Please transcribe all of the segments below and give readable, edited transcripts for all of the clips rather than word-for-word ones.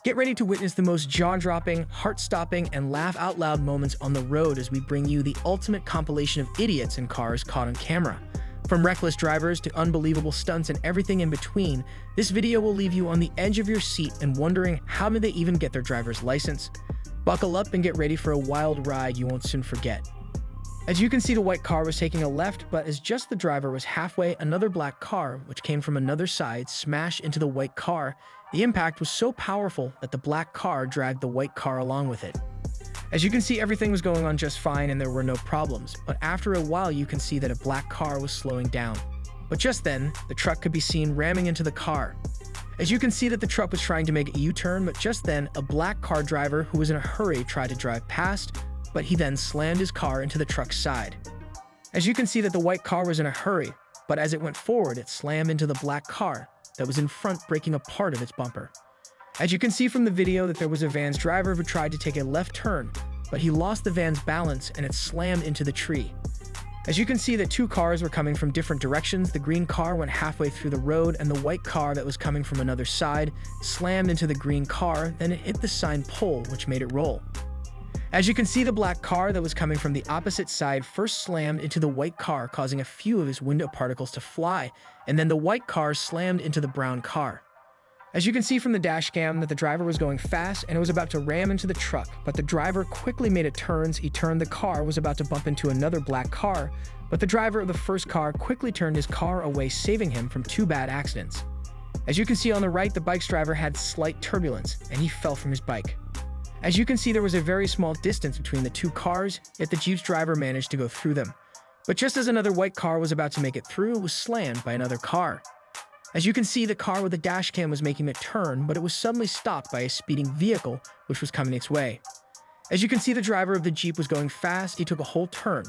Get ready to witness the most jaw-dropping, heart-stopping, and laugh-out-loud moments on the road as we bring you the ultimate compilation of idiots in cars caught on camera. From reckless drivers to unbelievable stunts and everything in between, this video will leave you on the edge of your seat and wondering how did they even get their driver's license. Buckle up and get ready for a wild ride you won't soon forget. As you can see, the white car was taking a left, but as just the driver was halfway, another black car, which came from another side, smashed into the white car. The impact was so powerful that the black car dragged the white car along with it. As you can see, everything was going on just fine and there were no problems, but after a while you can see that a black car was slowing down. But just then, the truck could be seen ramming into the car. As you can see that the truck was trying to make a U-turn, but just then, a black car driver who was in a hurry tried to drive past, but he then slammed his car into the truck's side. As you can see that the white car was in a hurry, but as it went forward, it slammed into the black car that was in front, breaking a part of its bumper. As you can see from the video that there was a van's driver who tried to take a left turn, but he lost the van's balance and it slammed into the tree. As you can see that two cars were coming from different directions. The green car went halfway through the road and the white car that was coming from another side slammed into the green car, then it hit the sign pole, which made it roll. As you can see, the black car that was coming from the opposite side first slammed into the white car, causing a few of his window particles to fly, and then the white car slammed into the brown car. As you can see from the dash cam that the driver was going fast and it was about to ram into the truck, but the driver quickly made a turn. He turned the car, was about to bump into another black car, but the driver of the first car quickly turned his car away, saving him from two bad accidents. As you can see on the right, the bike's driver had slight turbulence and he fell from his bike. As you can see, there was a very small distance between the two cars, yet the Jeep's driver managed to go through them. But just as another white car was about to make it through, it was slammed by another car. As you can see, the car with the dash cam was making a turn, but it was suddenly stopped by a speeding vehicle which was coming its way. As you can see, the driver of the Jeep was going fast. He took a whole turn,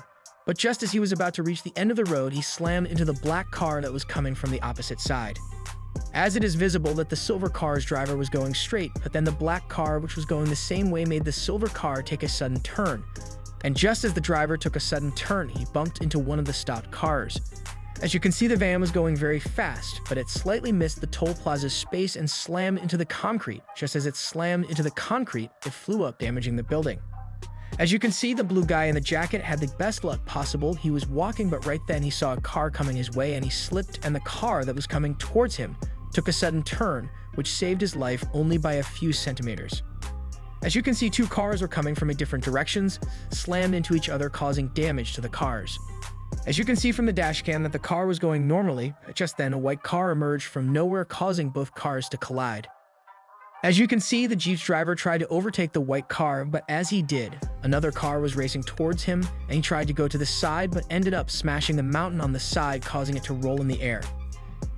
but just as he was about to reach the end of the road, he slammed into the black car that was coming from the opposite side. As it is visible that the silver car's driver was going straight, but then the black car, which was going the same way, made the silver car take a sudden turn. And just as the driver took a sudden turn, he bumped into one of the stopped cars. As you can see, the van was going very fast, but it slightly missed the toll plaza's space and slammed into the concrete. Just as it slammed into the concrete, it flew up, damaging the building. As you can see, the blue guy in the jacket had the best luck possible. He was walking, but right then he saw a car coming his way and he slipped, and the car that was coming towards him took a sudden turn, which saved his life only by a few centimeters. As you can see, two cars were coming from different directions, slammed into each other, causing damage to the cars. As you can see from the dash cam that the car was going normally, but just then a white car emerged from nowhere, causing both cars to collide. As you can see, the Jeep's driver tried to overtake the white car, but as he did, another car was racing towards him and he tried to go to the side but ended up smashing the mountain on the side, causing it to roll in the air.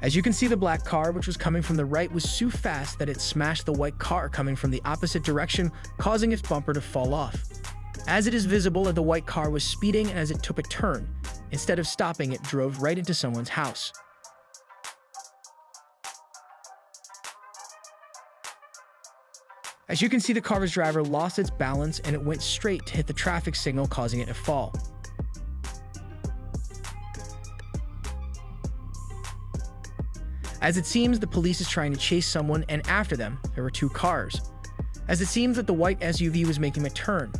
As you can see, the black car, which was coming from the right, was so fast that it smashed the white car coming from the opposite direction, causing its bumper to fall off. As it is visible that the white car was speeding, and as it took a turn, instead of stopping, it drove right into someone's house. As you can see, the car's driver lost its balance and it went straight to hit the traffic signal, causing it to fall. As it seems, the police is trying to chase someone, and after them, there were two cars. As it seems that the white SUV was making a turn.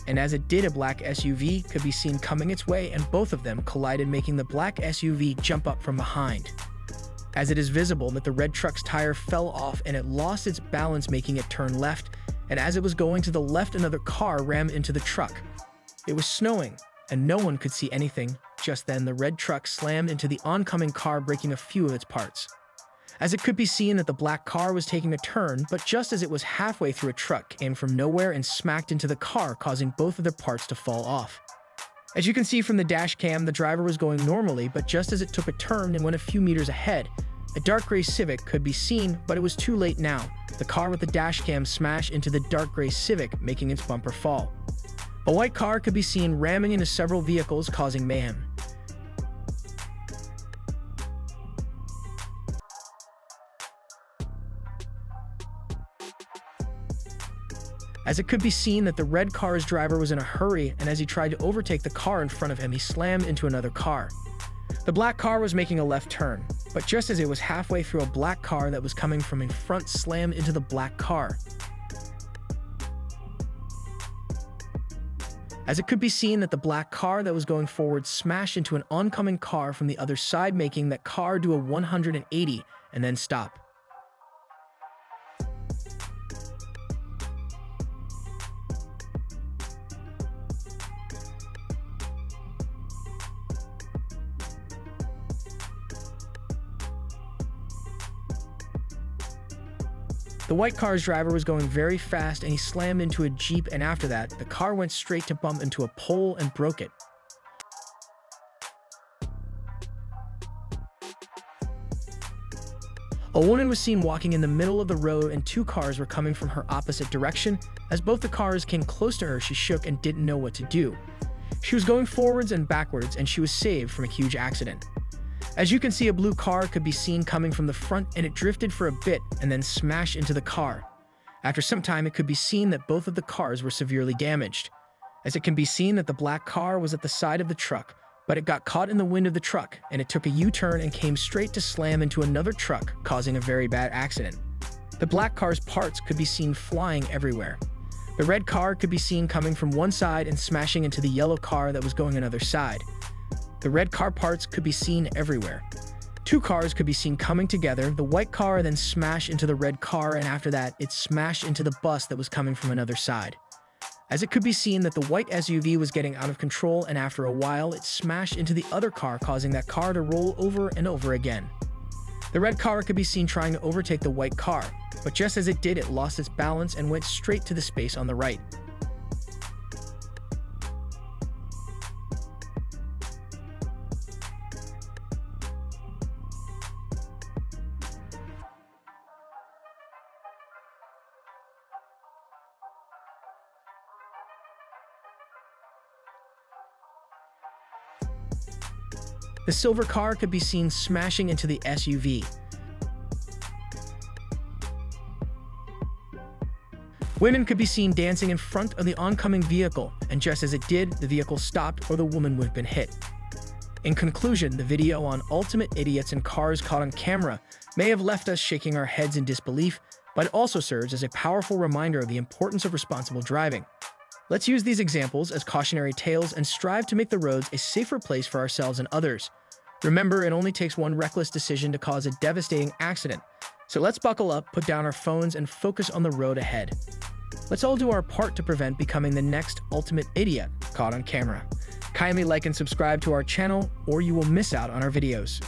And as it did, a black SUV could be seen coming its way, and both of them collided, making the black SUV jump up from behind. As it is visible that the red truck's tire fell off and it lost its balance, making it turn left, and as it was going to the left, another car rammed into the truck. It was snowing, and no one could see anything. Just then, the red truck slammed into the oncoming car, breaking a few of its parts. As it could be seen that the black car was taking a turn, but just as it was halfway through, a truck came from nowhere and smacked into the car, causing both of their parts to fall off. As you can see from the dash cam, the driver was going normally, but just as it took a turn and went a few meters ahead, a dark gray Civic could be seen, but it was too late now. The car with the dash cam smashed into the dark gray Civic, making its bumper fall. A white car could be seen ramming into several vehicles, causing mayhem. as it could be seen that the red car's driver was in a hurry, and as he tried to overtake the car in front of him, he slammed into another car. The black car was making a left turn, but just as it was halfway through, a black car that was coming from in front slammed into the black car. As it could be seen that the black car that was going forward smashed into an oncoming car from the other side, making that car do a 180 and then stop. The white car's driver was going very fast and he slammed into a Jeep, and after that, the car went straight to bump into a pole and broke it. A woman was seen walking in the middle of the road and two cars were coming from her opposite direction. As both the cars came close to her, she shook and didn't know what to do. She was going forwards and backwards, and she was saved from a huge accident. As you can see, a blue car could be seen coming from the front, and it drifted for a bit and then smashed into the car. After some time, it could be seen that both of the cars were severely damaged. As it can be seen that the black car was at the side of the truck, but it got caught in the wind of the truck, and it took a U-turn and came straight to slam into another truck, causing a very bad accident. The black car's parts could be seen flying everywhere. The red car could be seen coming from one side and smashing into the yellow car that was going another side. The red car parts could be seen everywhere. Two cars could be seen coming together. The white car then smashed into the red car, and after that, it smashed into the bus that was coming from another side. As it could be seen that the white SUV was getting out of control, and after a while, it smashed into the other car, causing that car to roll over and over again. The red car could be seen trying to overtake the white car, but just as it did, it lost its balance and went straight to the space on the right. The silver car could be seen smashing into the SUV. Women could be seen dancing in front of the oncoming vehicle, and just as it did, the vehicle stopped or the woman would have been hit. In conclusion, the video on ultimate idiots and cars caught on camera may have left us shaking our heads in disbelief, but it also serves as a powerful reminder of the importance of responsible driving. Let's use these examples as cautionary tales and strive to make the roads a safer place for ourselves and others. Remember, it only takes one reckless decision to cause a devastating accident. So let's buckle up, put down our phones, and focus on the road ahead. Let's all do our part to prevent becoming the next ultimate idiot caught on camera. Kindly like and subscribe to our channel, or you will miss out on our videos.